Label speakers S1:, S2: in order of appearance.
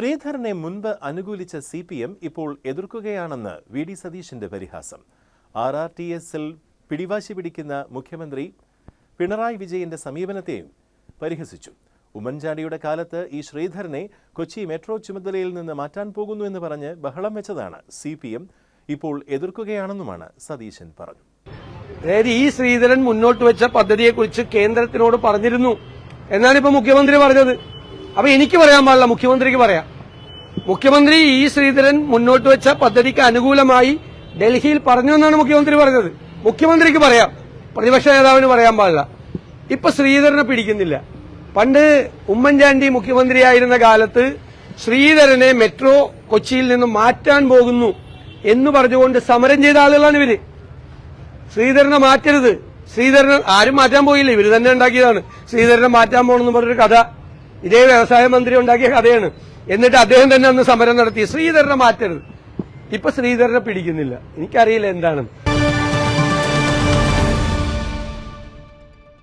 S1: ശ്രീധരനെ മുൻപ് അനുകൂലിച്ച CPM ഇപ്പോൾ എതിർക്കുകയാണെന്ന് VD. സതീശന്റെ പരിഹാസം. RRTSൽ പിടിവാശി പിടിക്കുന്ന മുഖ്യമന്ത്രി പിണറായി വിജയന്റെ സമീപനത്തെയും പരിഹസിച്ചു. ഉമ്മൻചാണ്ടിയുടെ കാലത്ത് ഈ ശ്രീധരനെ കൊച്ചി മെട്രോ ചുമതലയിൽ നിന്ന് മാറ്റാൻ പോകുന്നു എന്ന് പറഞ്ഞ് ബഹളം വെച്ചതാണ് CPM ഇപ്പോൾ എതിർക്കുകയാണെന്നുമാണ് സതീശൻ പറഞ്ഞു.
S2: അതായത് ഈ ശ്രീധരൻ മുന്നോട്ട് വെച്ച പദ്ധതിയെക്കുറിച്ച് കേന്ദ്രത്തിനോട് പറഞ്ഞിരുന്നു എന്നാണ് ഇപ്പൊ മുഖ്യമന്ത്രി പറഞ്ഞത്. അപ്പൊ എനിക്ക് പറയാൻ പാടില്ല, മുഖ്യമന്ത്രിക്ക് പറയാം. മുഖ്യമന്ത്രി ഈ ശ്രീധരൻ മുന്നോട്ട് വെച്ച പദ്ധതിക്ക് അനുകൂലമായി ഡൽഹിയിൽ പറഞ്ഞു എന്നാണ് മുഖ്യമന്ത്രി പറഞ്ഞത്. മുഖ്യമന്ത്രിക്ക് പറയാം, പ്രതിപക്ഷ നേതാവിന് പറയാൻ പാടില്ല. ഇപ്പൊ ശ്രീധരനെ പിടിക്കുന്നില്ല. പണ്ട് ഉമ്മൻചാണ്ടി മുഖ്യമന്ത്രിയായിരുന്ന കാലത്ത് ശ്രീധരനെ മെട്രോ കൊച്ചിയിൽ നിന്ന് മാറ്റാൻ പോകുന്നു എന്ന് പറഞ്ഞുകൊണ്ട് സമരം ചെയ്ത ആളുകളാണ് ഇവര്. ശ്രീധരനെ മാറ്റരുത്, ശ്രീധരനെ ആരും മാറ്റാൻ പോയില്ല, ഇവര് തന്നെ ഉണ്ടാക്കിയതാണ്. ശ്രീധരനെ മാറ്റാൻ പോകണമെന്ന് പറഞ്ഞൊരു കഥ ഇതേ വ്യവസായ മന്ത്രി ഉണ്ടാക്കിയ കഥയാണ്. എന്നിട്ട് അദ്ദേഹം തന്നെ അന്ന് സമരം നടത്തി, ശ്രീധരനെ മാറ്റരുത്. ഇപ്പൊ ശ്രീധരനെ പിടിക്കുന്നില്ല. എനിക്കറിയില്ല എന്താണ്.